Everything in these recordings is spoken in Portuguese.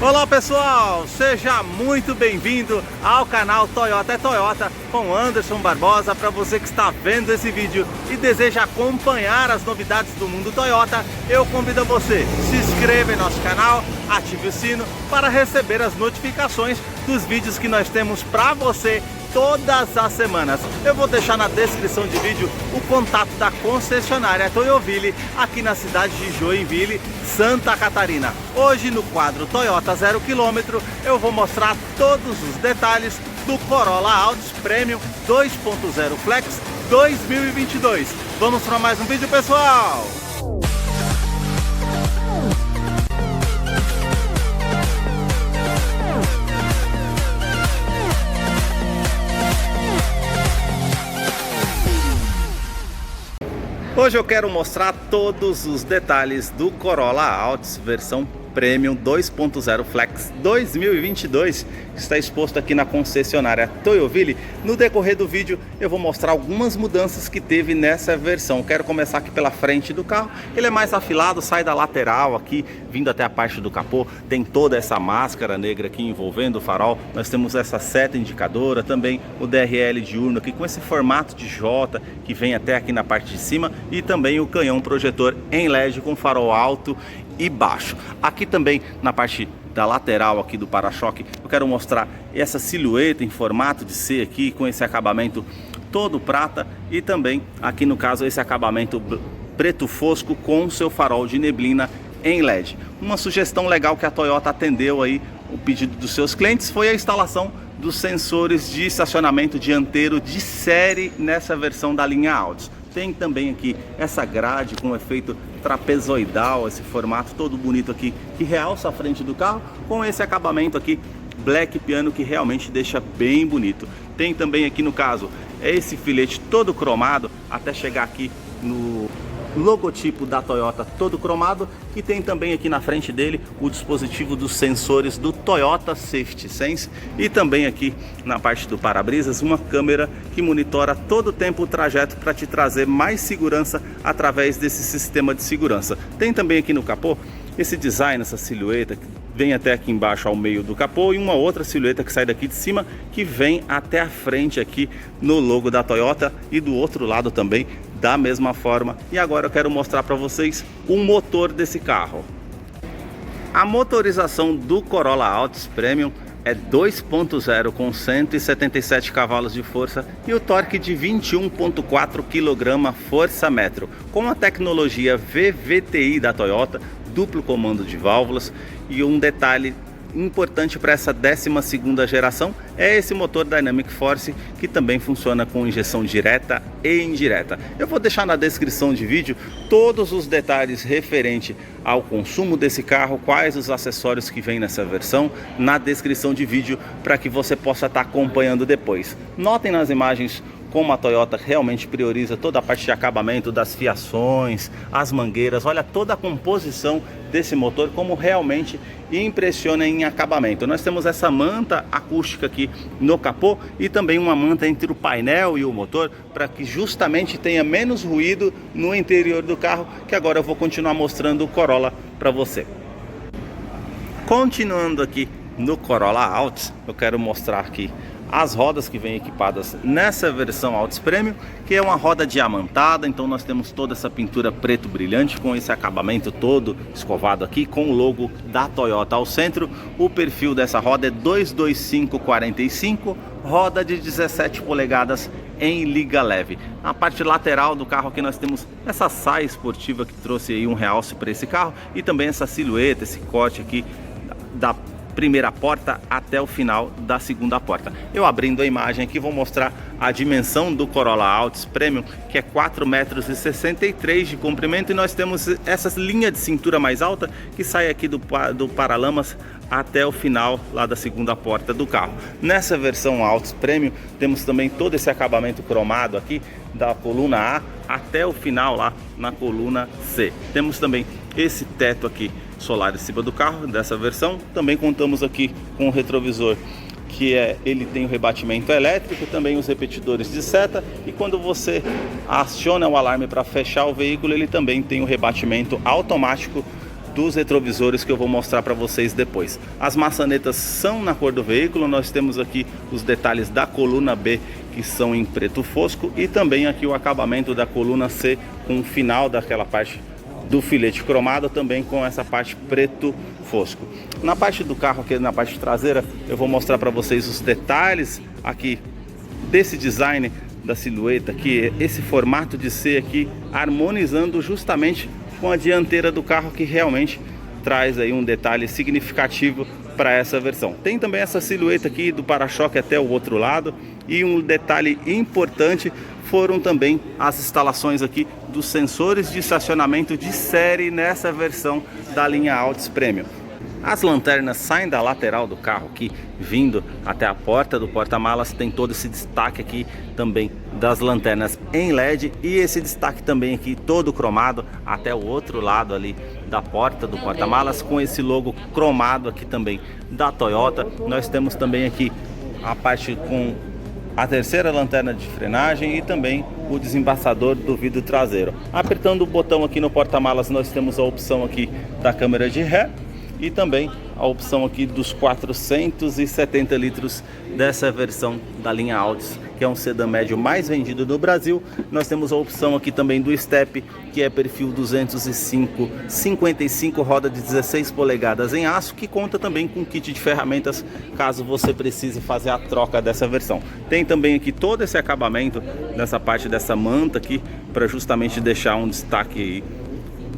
Olá pessoal, seja muito bem-vindo ao canal Toyota é Toyota com Anderson Barbosa. Para você que está vendo esse vídeo e deseja acompanhar as novidades do mundo Toyota, eu convido você, se inscreva em nosso canal, ative o sino para receber as notificações dos vídeos que nós temos para você todas as semanas. Eu vou deixar na descrição de vídeo o contato da concessionária Toyoville aqui na cidade de Joinville, Santa Catarina. Hoje no quadro Toyota 0 km eu vou mostrar todos os detalhes do Corolla Altis Premium 2.0 Flex 2022. Vamos para mais um vídeo, pessoal! Hoje eu quero mostrar todos os detalhes do Corolla Altis versão Premium 2.0 Flex 2022, que está exposto aqui na concessionária Toyoville. No decorrer do vídeo eu vou mostrar algumas mudanças que teve nessa versão. Quero começar aqui pela frente do carro. Ele é mais afilado, sai da lateral aqui, vindo até a parte do capô. Tem toda essa máscara negra aqui envolvendo o farol. Nós temos essa seta indicadora, também o DRL diurno aqui com esse formato de J que vem até aqui na parte de cima, e também o canhão projetor em LED com farol alto e baixo. Aqui também na parte da lateral aqui do para-choque eu quero mostrar essa silhueta em formato de C aqui com esse acabamento todo prata, e também aqui no caso esse acabamento preto fosco com seu farol de neblina em LED. Uma sugestão legal que a Toyota atendeu aí o pedido dos seus clientes foi a instalação dos sensores de estacionamento dianteiro de série nessa versão da linha Altis. Tem também aqui essa grade com efeito trapezoidal, esse formato todo bonito aqui que realça a frente do carro, com esse acabamento aqui black piano que realmente deixa bem bonito. Tem também aqui no caso esse filete todo cromado até chegar aqui no logotipo da Toyota todo cromado, e tem também aqui na frente dele o dispositivo dos sensores do Toyota Safety Sense, e também aqui na parte do para-brisas uma câmera que monitora todo o tempo o trajeto para te trazer mais segurança através desse sistema de segurança. Tem também aqui no capô esse design, essa silhueta que vem até aqui embaixo ao meio do capô, e uma outra silhueta que sai daqui de cima que vem até a frente aqui no logo da Toyota, e do outro lado também da mesma forma. E agora eu quero mostrar para vocês o motor desse carro. A motorização do Corolla Altis Premium é 2.0 com 177 cavalos de força e o torque de 21.4 kgfm, com a tecnologia VVTi da Toyota, duplo comando de válvulas. E um detalhe importante para essa 12ª geração é esse motor Dynamic Force, que também funciona com injeção direta e indireta. Eu vou deixar na descrição de vídeo todos os detalhes referente ao consumo desse carro, quais os acessórios que vem nessa versão, na descrição de vídeo, para que você possa estar acompanhando depois. Notem nas imagens como a Toyota realmente prioriza toda a parte de acabamento das fiações, as mangueiras. Olha toda a composição desse motor, como realmente impressiona em acabamento. Nós temos essa manta acústica aqui no capô, e também uma manta entre o painel e o motor, para que justamente tenha menos ruído no interior do carro, que agora eu vou continuar mostrando o Corolla para você. Continuando aqui no Corolla Altis, eu quero mostrar aqui as rodas que vêm equipadas nessa versão Altis Premium, que é uma roda diamantada. Então nós temos toda essa pintura preto brilhante com esse acabamento todo escovado aqui com o logo da Toyota ao centro. O perfil dessa roda é 225/45, roda de 17 polegadas em liga leve. Na parte lateral do carro aqui nós temos essa saia esportiva que trouxe aí um realce para esse carro, e também essa silhueta, esse corte aqui da primeira porta até o final da segunda porta. Eu abrindo a imagem aqui vou mostrar a dimensão do Corolla Altis Premium, que é 4,63 m de comprimento, e nós temos essa linha de cintura mais alta que sai aqui do paralamas até o final lá da segunda porta do carro. Nessa versão Altis Premium temos também todo esse acabamento cromado aqui da coluna A até o final lá na coluna C. Temos também esse teto aqui solar em cima do carro dessa versão. Também contamos aqui com o retrovisor, que ele tem o rebatimento elétrico, também os repetidores de seta, e quando você aciona o alarme para fechar o veículo, ele também tem o rebatimento automático dos retrovisores que eu vou mostrar para vocês depois. As maçanetas são na cor do veículo, nós temos aqui os detalhes da coluna B que são em preto fosco e também aqui o acabamento da coluna C com o final daquela parte do filete cromado também com essa parte preto fosco. Na parte do carro aqui, na parte traseira, eu vou mostrar para vocês os detalhes aqui desse design da silhueta aqui, esse formato de C aqui harmonizando justamente com a dianteira do carro, que realmente traz aí um detalhe significativo para essa versão. Tem também essa silhueta aqui do para-choque até o outro lado, e um detalhe importante foram também as instalações aqui dos sensores de estacionamento de série nessa versão da linha Altis Premium. As lanternas saem da lateral do carro aqui, vindo até a porta do porta-malas. Tem todo esse destaque aqui também das lanternas em LED, e esse destaque também aqui todo cromado até o outro lado ali da porta do porta-malas, com esse logo cromado aqui também da Toyota. Nós temos também aqui a parte com a terceira lanterna de frenagem e também o desembaçador do vidro traseiro. Apertando o botão aqui no porta-malas, nós temos a opção aqui da câmera de ré e também a opção aqui dos 470 litros dessa versão da linha Altis, que é um sedã médio mais vendido no Brasil. Nós temos a opção aqui também do Step, que é perfil 205, 55, roda de 16 polegadas em aço, que conta também com kit de ferramentas caso você precise fazer a troca dessa versão. Tem também aqui todo esse acabamento nessa parte dessa manta aqui, para justamente deixar um destaque aí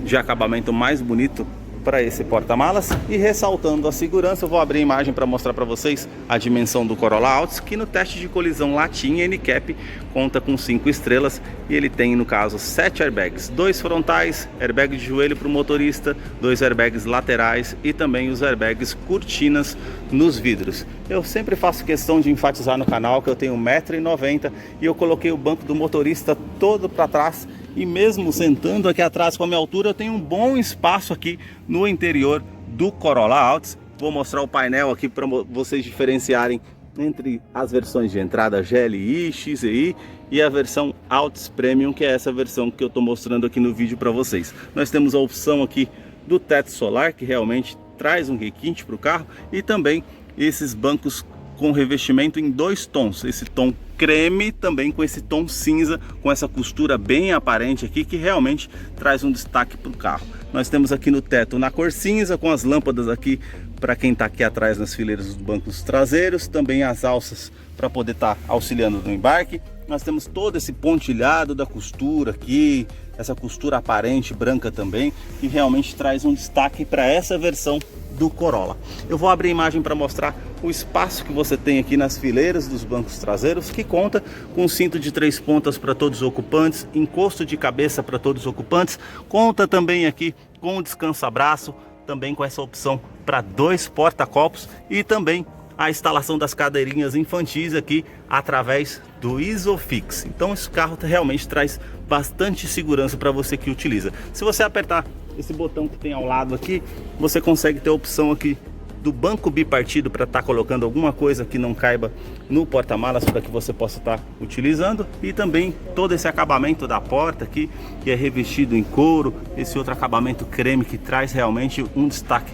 de acabamento mais bonito para esse porta-malas. E ressaltando a segurança, eu vou abrir a imagem para mostrar para vocês a dimensão do Corolla Altis, que no teste de colisão latim NCAP conta com 5 estrelas, e ele tem no caso 7 airbags, 2 frontais, airbag de joelho para o motorista, 2 airbags laterais e também os airbags cortinas nos vidros. Eu sempre faço questão de enfatizar no canal que eu tenho 1,90 m e eu coloquei o banco do motorista todo para trás, e mesmo sentando aqui atrás com a minha altura, eu tenho um bom espaço aqui no interior do Corolla Altis. Vou mostrar o painel aqui para vocês diferenciarem entre as versões de entrada GLI, XEI e a versão Altis Premium, que é essa versão que eu estou mostrando aqui no vídeo para vocês. Nós temos a opção aqui do teto solar, que realmente traz um requinte para o carro, e também esses bancos com revestimento em 2 tons, esse tom creme também com esse tom cinza, com essa costura bem aparente aqui, que realmente traz um destaque para o carro. Nós temos aqui no teto na cor cinza, com as lâmpadas aqui para quem está aqui atrás nas fileiras dos bancos traseiros, também as alças para poder estar auxiliando no embarque. Nós temos todo esse pontilhado da costura aqui, essa costura aparente branca também, que realmente traz um destaque para essa versão do Corolla. Eu vou abrir a imagem para mostrar o espaço que você tem aqui nas fileiras dos bancos traseiros, que conta com cinto de 3 pontas para todos os ocupantes, encosto de cabeça para todos os ocupantes, conta também aqui com o descansa-braço, também com essa opção para 2 porta-copos, e também a instalação das cadeirinhas infantis aqui através do Isofix. Então esse carro realmente traz bastante segurança para você que utiliza. Se você apertar esse botão que tem ao lado aqui, você consegue ter a opção aqui do banco bipartido para estar colocando alguma coisa que não caiba no porta-malas, para que você possa estar utilizando, e também todo esse acabamento da porta aqui, que é revestido em couro, esse outro acabamento creme que traz realmente um destaque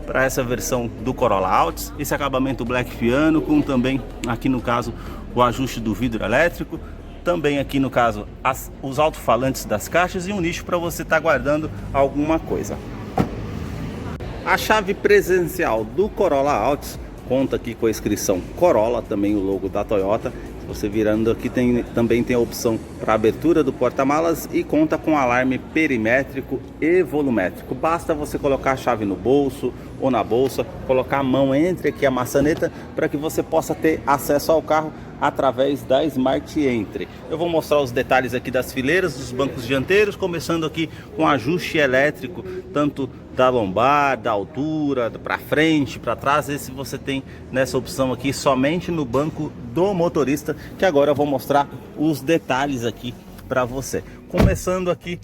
para essa versão do Corolla Altis. Esse acabamento black piano, com também aqui no caso o ajuste do vidro elétrico, também aqui no caso os alto-falantes das caixas e um nicho para você estar guardando alguma coisa. A chave presencial do Corolla Altis conta aqui com a inscrição Corolla, também o logo da Toyota. Você virando aqui também tem a opção para abertura do porta-malas, e conta com alarme perimétrico e volumétrico. Basta você colocar a chave no bolso ou na bolsa, colocar a mão entre aqui a maçaneta, para que você possa ter acesso ao carro através da Smart Entry. Eu vou mostrar os detalhes aqui das fileiras dos bancos dianteiros, começando aqui com ajuste elétrico, tanto da lombar, da altura, para frente, para trás. Esse você tem nessa opção aqui somente no banco do motorista, que agora eu vou mostrar os detalhes aqui para você. Começando aqui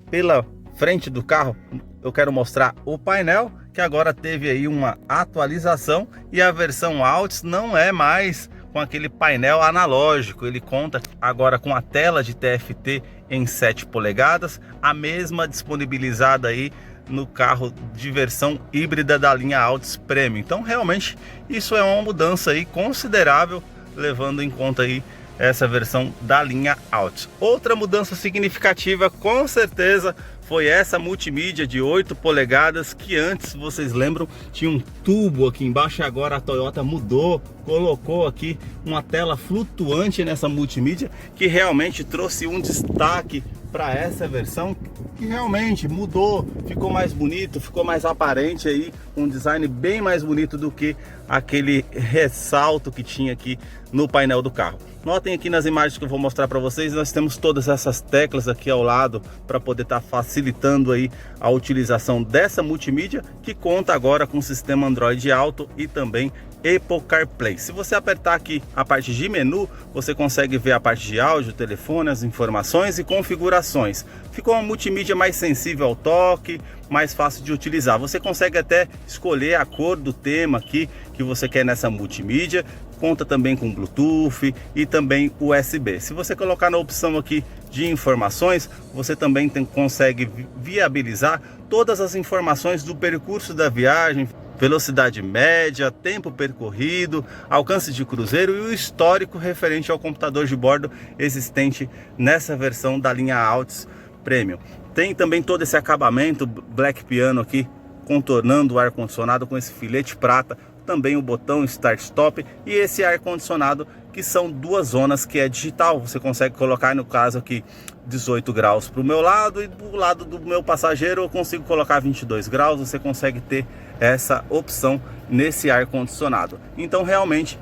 pela frente do carro, eu quero mostrar o painel, que agora teve aí uma atualização, e a versão Altis não é mais com aquele painel analógico. Ele conta agora com a tela de TFT em 7 polegadas, a mesma disponibilizada aí no carro de versão híbrida da linha Altis Premium. Então realmente isso é uma mudança aí considerável, levando em conta aí essa versão da linha Altis. Outra mudança significativa com certeza foi essa multimídia de 8 polegadas, que antes, vocês lembram, tinha um tubo aqui embaixo, e agora a Toyota mudou, colocou aqui uma tela flutuante nessa multimídia, que realmente trouxe um destaque para essa versão, que realmente mudou, ficou mais bonito, ficou mais aparente aí, um design bem mais bonito do que aquele ressalto que tinha aqui no painel do carro. Notem aqui nas imagens que eu vou mostrar para vocês, nós temos todas essas teclas aqui ao lado para poder estar facilitando aí a utilização dessa multimídia, que conta agora com o sistema Android Auto e também Apple CarPlay. Se você apertar aqui a parte de menu, você consegue ver a parte de áudio, telefone, as informações e configurações. Ficou uma multimídia mais sensível ao toque, mais fácil de utilizar. Você consegue até escolher a cor do tema aqui que você quer nessa multimídia. Conta também com Bluetooth e também USB. Se você colocar na opção aqui de informações, você também consegue viabilizar todas as informações do percurso da viagem, velocidade média, tempo percorrido, alcance de cruzeiro e o histórico referente ao computador de bordo existente nessa versão da linha Altis Premium. Tem também todo esse acabamento Black Piano aqui, contornando o ar-condicionado com esse filete prata, também o botão Start Stop e esse ar-condicionado que são duas zonas, que é digital. Você consegue colocar, no caso aqui, 18 graus para o meu lado, e do lado do meu passageiro eu consigo colocar 22 graus. Você consegue ter essa opção nesse ar-condicionado. Então realmente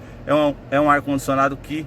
é um ar-condicionado que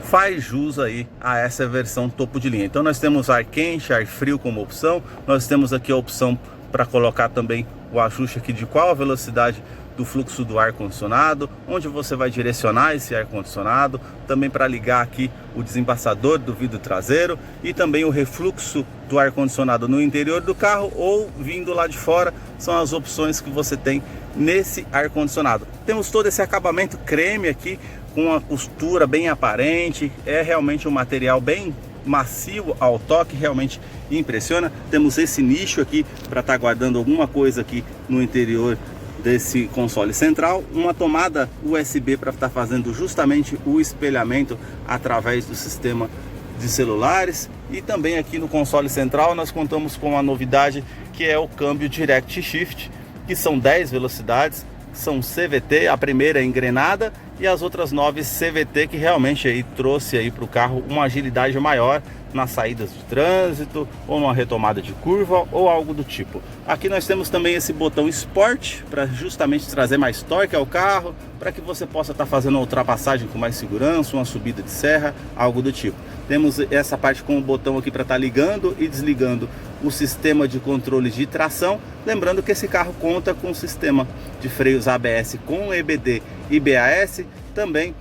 faz jus aí a essa versão topo de linha. Então nós temos ar quente, ar frio como opção. Nós temos aqui a opção para colocar também o ajuste aqui de qual a velocidade do fluxo do ar-condicionado, onde você vai direcionar esse ar-condicionado, também para ligar aqui o desembaçador do vidro traseiro e também o refluxo do ar-condicionado no interior do carro ou vindo lá de fora. São as opções que você tem nesse ar-condicionado. Temos todo esse acabamento creme aqui, com uma costura bem aparente, é realmente um material bem macio ao toque, realmente impressiona. Temos esse nicho aqui para estar guardando alguma coisa aqui no interior desse console central, uma tomada USB para estar fazendo justamente o espelhamento através do sistema de celulares. E também aqui no console central nós contamos com uma novidade, que é o câmbio Direct Shift, que são 10 velocidades, são CVT, a primeira é engrenada e as outras 9 CVT, que realmente aí trouxe aí para o carro uma agilidade maior nas saídas de trânsito ou numa retomada de curva ou algo do tipo. Aqui nós temos também esse botão Sport para justamente trazer mais torque ao carro, para que você possa estar fazendo uma ultrapassagem com mais segurança, uma subida de serra, algo do tipo. Temos essa parte com o botão aqui para estar ligando e desligando o sistema de controle de tração. Lembrando que esse carro conta com o sistema de freios ABS com EBD e BAS, também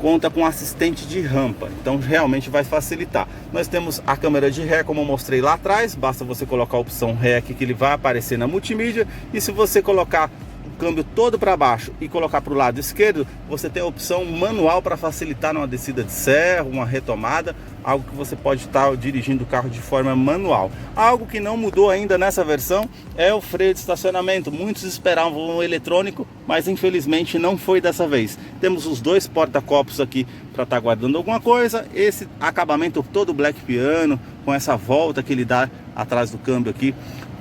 conta com assistente de rampa, então realmente vai facilitar. Nós temos a câmera de ré, como eu mostrei lá atrás, basta você colocar a opção ré aqui que ele vai aparecer na multimídia, e se você colocar o câmbio todo para baixo e colocar para o lado esquerdo, você tem a opção manual para facilitar numa descida de serra, uma retomada, algo que você pode estar dirigindo o carro de forma manual. Algo que não mudou ainda nessa versão é o freio de estacionamento. Muitos esperavam um eletrônico, mas infelizmente não foi dessa vez. Temos os dois porta-copos aqui para estar guardando alguma coisa, esse acabamento todo Black Piano, com essa volta que ele dá atrás do câmbio aqui,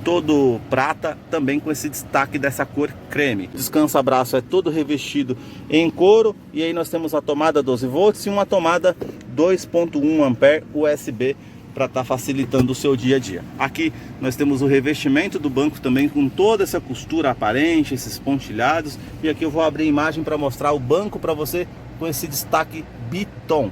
todo prata, também com esse destaque dessa cor creme. O descansa-braço é todo revestido em couro, e aí nós temos a tomada 12 volts e uma tomada 2.1 ampere USB para estar facilitando o seu dia a dia. Aqui nós temos o revestimento do banco também com toda essa costura aparente, esses pontilhados, e aqui eu vou abrir a imagem para mostrar o banco para você, com esse destaque biton,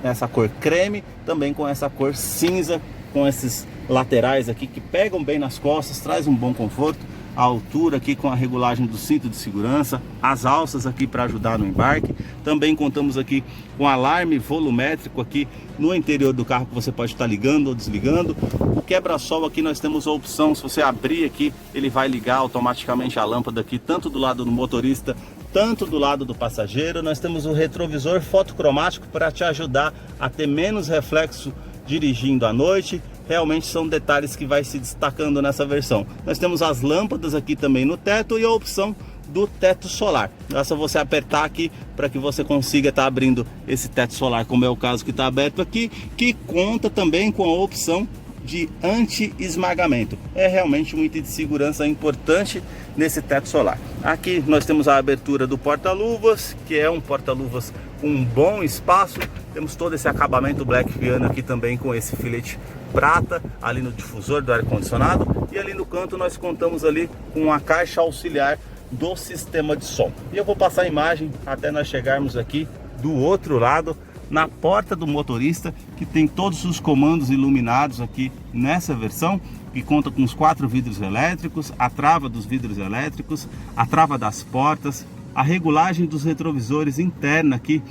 essa cor creme, também com essa cor cinza, com esses laterais aqui que pegam bem nas costas, traz um bom conforto. A altura aqui com a regulagem do cinto de segurança, as alças aqui para ajudar no embarque. Também contamos aqui com alarme volumétrico aqui no interior do carro, que você pode estar ligando ou desligando. O quebra-sol aqui nós temos a opção, se você abrir aqui, ele vai ligar automaticamente a lâmpada aqui, tanto do lado do motorista, tanto do lado do passageiro. Nós temos o retrovisor fotocromático para te ajudar a ter menos reflexo dirigindo à noite. realmente são detalhes que vai se destacando nessa versão. Nós temos as lâmpadas aqui também no teto e a opção do teto solar. Basta você apertar aqui para que você consiga estar abrindo esse teto solar, como é o caso que está aberto aqui, que conta também com a opção de anti-esmagamento. É realmente um item de segurança importante nesse teto solar. Aqui nós temos a abertura do porta-luvas, que é um porta-luvas com um bom espaço. Temos todo esse acabamento black piano aqui também com esse filete prata ali no difusor do ar-condicionado, e ali no canto nós contamos ali com a caixa auxiliar do sistema de som. E eu vou passar a imagem até nós chegarmos aqui do outro lado, na porta do motorista, que tem todos os comandos iluminados aqui nessa versão, que conta com os 4 vidros elétricos, a trava dos vidros elétricos, a trava das portas, a regulagem dos retrovisores interna aqui,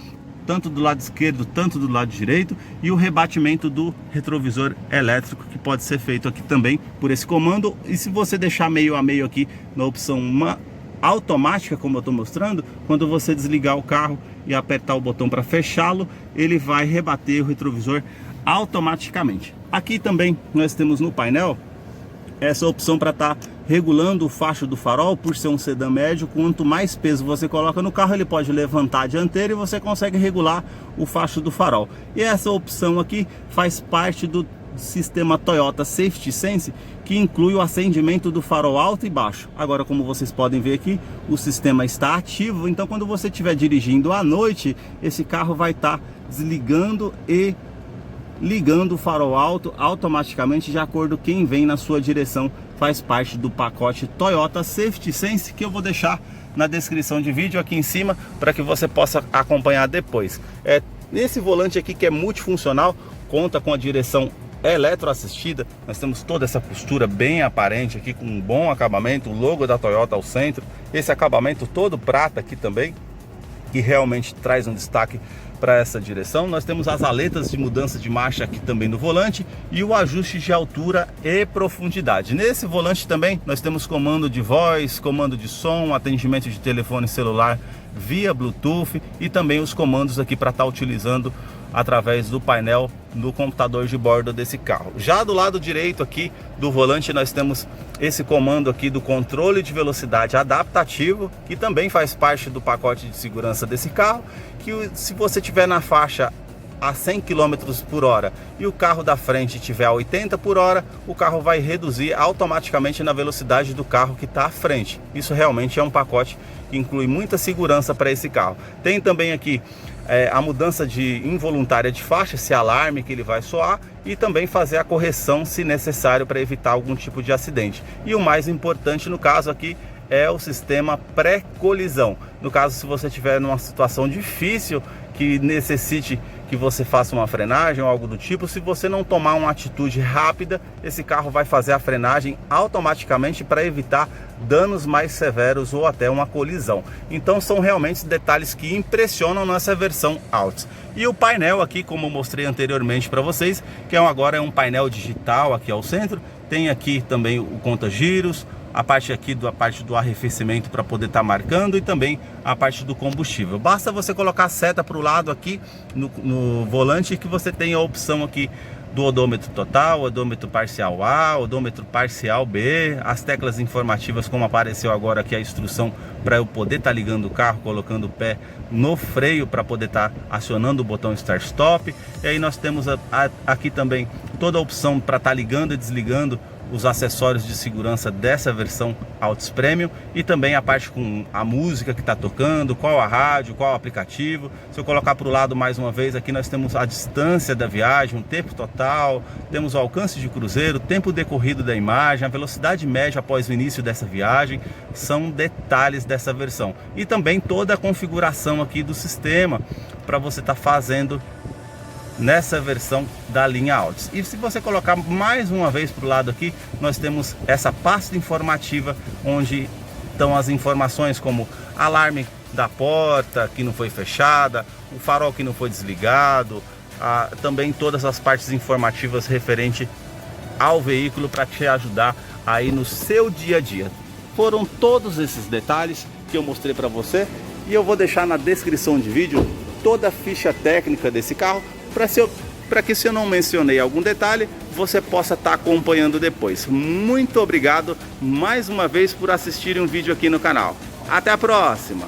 tanto do lado esquerdo, tanto do lado direito, e o rebatimento do retrovisor elétrico, que pode ser feito aqui também por esse comando. E se você deixar meio a meio aqui na opção automática, como eu estou mostrando, quando você desligar o carro e apertar o botão para fechá-lo, ele vai rebater o retrovisor automaticamente. Aqui também nós temos no painel essa opção para estar regulando o facho do farol. Por ser um sedã médio, quanto mais peso você coloca no carro, ele pode levantar a dianteira e você consegue regular o facho do farol. E essa opção aqui faz parte do sistema Toyota Safety Sense, que inclui o acendimento do farol alto e baixo. Agora, como vocês podem ver aqui, o sistema está ativo, então quando você estiver dirigindo à noite, esse carro vai estar desligando e ligando o farol alto automaticamente, de acordo com quem vem na sua direção. Faz parte do pacote Toyota Safety Sense, que eu vou deixar na descrição de vídeo aqui em cima para que você possa acompanhar depois. Nesse volante aqui, que é multifuncional, conta com a direção eletroassistida. Nós temos toda essa costura bem aparente aqui, com um bom acabamento, o logo da Toyota ao centro, esse acabamento todo prata aqui também, que realmente traz um destaque para essa direção. Nós temos as aletas de mudança de marcha aqui também no volante, e o ajuste de altura e profundidade. Nesse volante também nós temos comando de voz, comando de som, atendimento de telefone celular via Bluetooth, e também os comandos aqui para estar utilizando através do painel no computador de bordo desse carro. Já do lado direito aqui do volante nós temos esse comando aqui do controle de velocidade adaptativo, que também faz parte do pacote de segurança desse carro, que se você estiver na faixa a 100 km por hora e o carro da frente estiver a 80 por hora, o carro vai reduzir automaticamente na velocidade do carro que está à frente. Isso realmente é um pacote que inclui muita segurança para esse carro. Tem também aqui a mudança involuntária de faixa, esse alarme que ele vai soar, e também fazer a correção se necessário para evitar algum tipo de acidente. E o mais importante no caso aqui é o sistema pré-colisão. No caso, se você estiver numa situação difícil que necessite que você faça uma frenagem ou algo do tipo, se você não tomar uma atitude rápida, esse carro vai fazer a frenagem automaticamente para evitar danos mais severos ou até uma colisão. Então são realmente detalhes que impressionam nessa versão Altis. E o painel aqui, como eu mostrei anteriormente para vocês, que agora é um painel digital aqui ao centro. Tem aqui também o conta-giros, a parte aqui a parte do arrefecimento para poder estar marcando, e também a parte do combustível. Basta você colocar a seta para o lado aqui no volante, que você tem a opção aqui do odômetro total, odômetro parcial A, odômetro parcial B, as teclas informativas, como apareceu agora aqui a instrução para eu poder estar ligando o carro, colocando o pé no freio para poder estar acionando o botão Start Stop. E aí nós temos aqui também toda a opção para estar ligando e desligando os acessórios de segurança dessa versão Altis Premium, e também a parte com a música que está tocando, qual a rádio, qual o aplicativo. Se eu colocar para o lado mais uma vez, aqui nós temos a distância da viagem, o tempo total, temos o alcance de cruzeiro, tempo decorrido da imagem, a velocidade média após o início dessa viagem. São detalhes dessa versão, e também toda a configuração aqui do sistema para você estar fazendo nessa versão da linha Altis. E se você colocar mais uma vez para o lado aqui, nós temos essa pasta informativa, onde estão as informações como alarme da porta que não foi fechada, o farol que não foi desligado, também todas as partes informativas referente ao veículo, para te ajudar aí no seu dia a dia. Foram todos esses detalhes que eu mostrei para você, e eu vou deixar na descrição de vídeo toda a ficha técnica desse carro, para para que, se eu não mencionei algum detalhe, você possa estar acompanhando depois. Muito obrigado mais uma vez por assistirem um vídeo aqui no canal. Até a próxima!